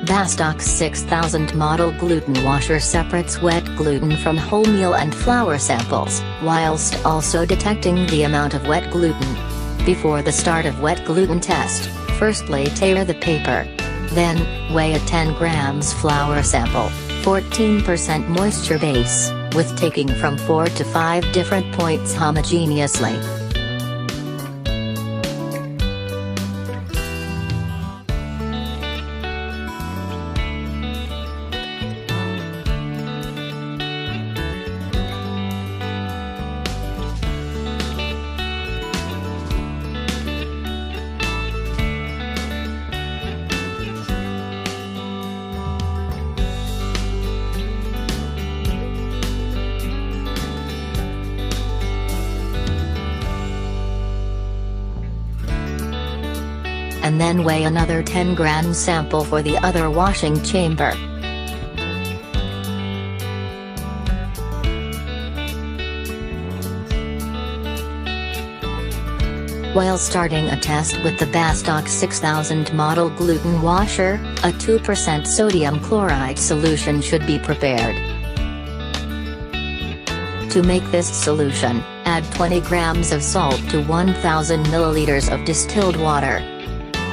Bastock 6000 model gluten washer separates wet gluten from wholemeal and flour samples, whilst also detecting the amount of wet gluten. Before the start of wet gluten test, first layer the paper. Then, weigh a 10 grams flour sample, 14% moisture base, with taking from 4 to 5 different points homogeneously. And then weigh another 10 grams sample for the other washing chamber. While starting a test with the Bastock 6000 model gluten washer, a 2% sodium chloride solution should be prepared. To make this solution, add 20 grams of salt to 1000 milliliters of distilled water.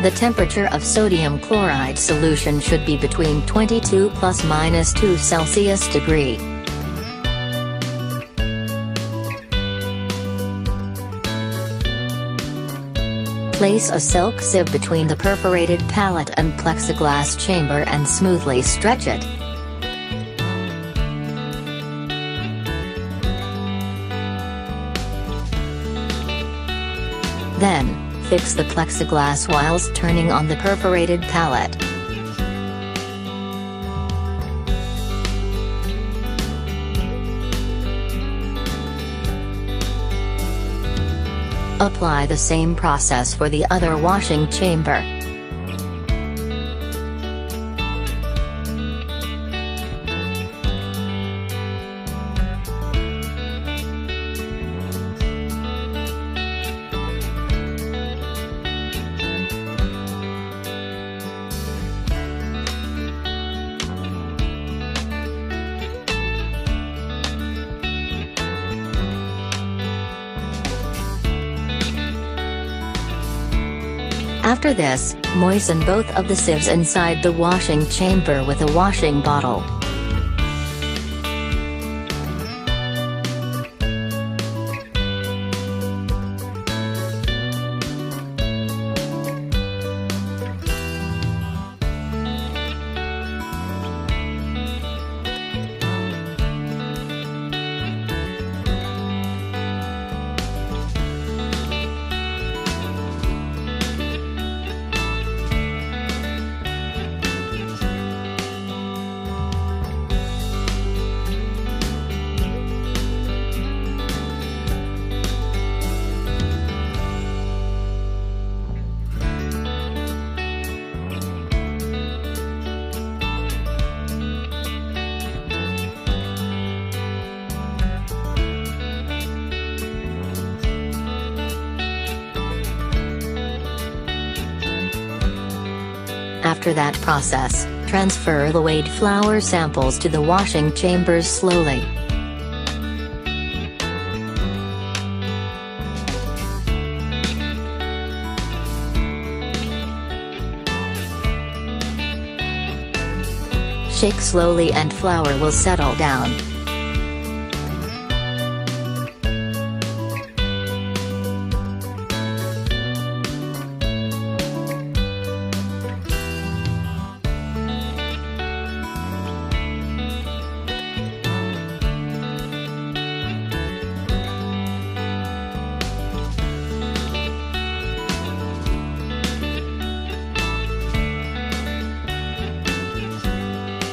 The temperature of sodium chloride solution should be between 22 ± 2 Celsius degree. Place a silk sieve between the perforated pallet and plexiglass chamber and smoothly stretch it. Then, fix the plexiglass whilst turning on the perforated pallet. Apply the same process for the other washing chamber. After this, moisten both of the sieves inside the washing chamber with a washing bottle. After that process, transfer the weighed flour samples to the washing chambers slowly. Shake slowly and flour will settle down.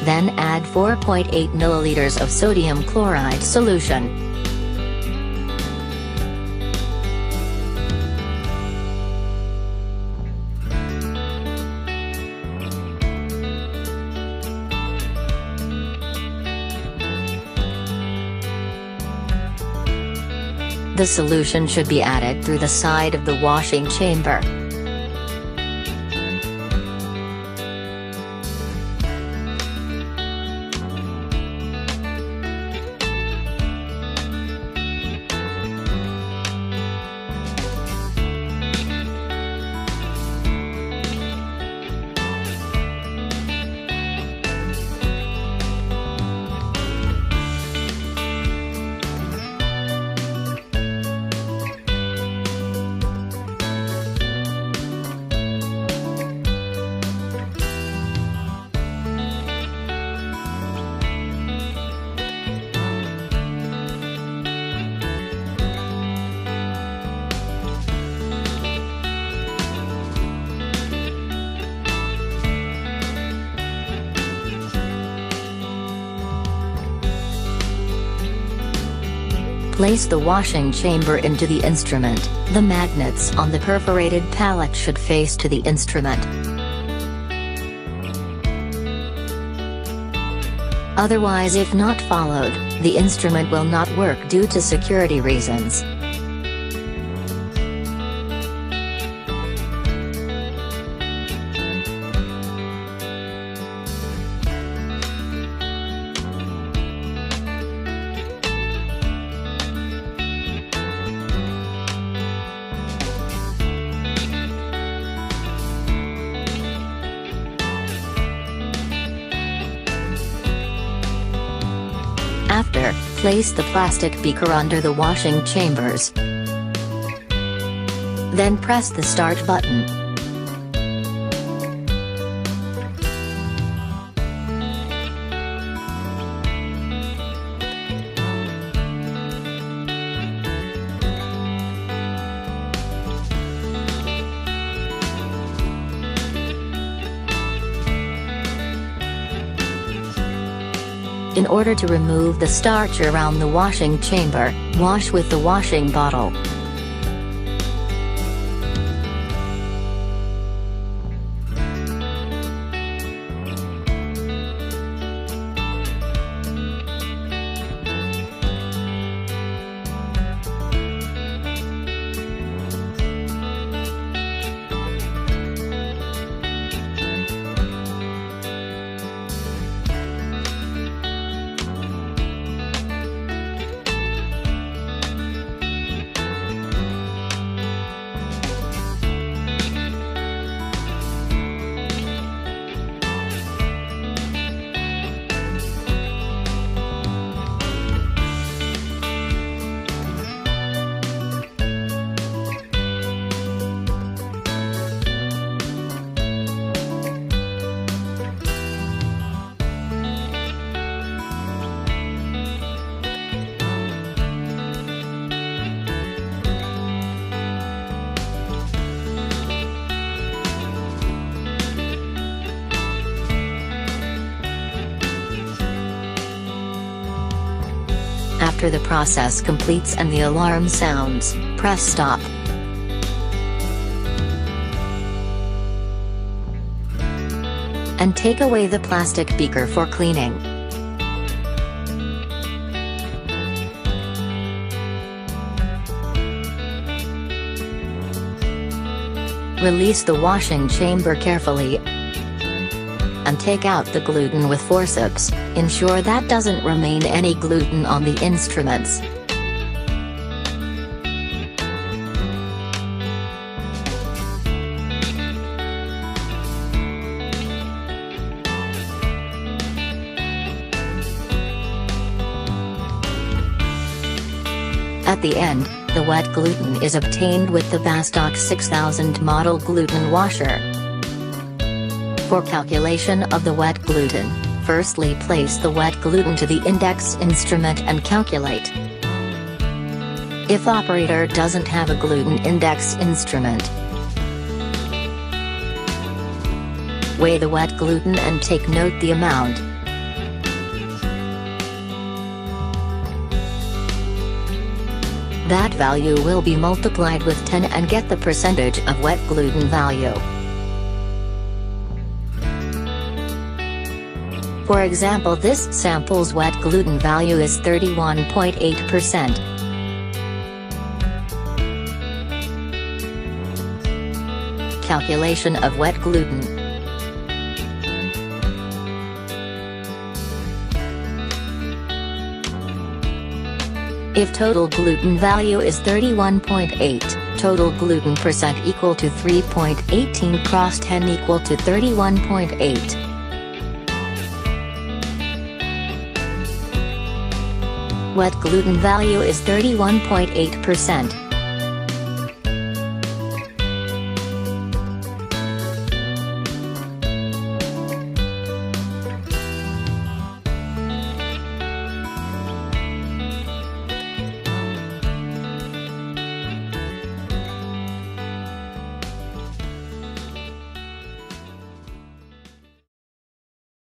Then add 4.8 milliliters of sodium chloride solution. The solution should be added through the side of the washing chamber. Place the washing chamber into the instrument. The magnets on the perforated pallet should face to the instrument. Otherwise, if not followed, the instrument will not work due to security reasons. After, place the plastic beaker under the washing chambers. Then press the start button. In order to remove the starch around the washing chamber, wash with the washing bottle. After the process completes and the alarm sounds, press stop. And take away the plastic beaker for cleaning. Release the washing chamber carefully and take out the gluten with forceps. Ensure that doesn't remain any gluten on the instruments. At the end, the wet gluten is obtained with the Bastock 6000 model gluten washer. For calculation of the wet gluten, firstly place the wet gluten to the index instrument and calculate. If operator doesn't have a gluten index instrument, weigh the wet gluten and take note the amount. That value will be multiplied with 10 and get the percentage of wet gluten value. For example, this sample's wet gluten value is 31.8%. Calculation of wet gluten. If total gluten value is 31.8, total gluten percent equal to 3.18 cross 10 equal to 31.8. Wet gluten value is 31.8%.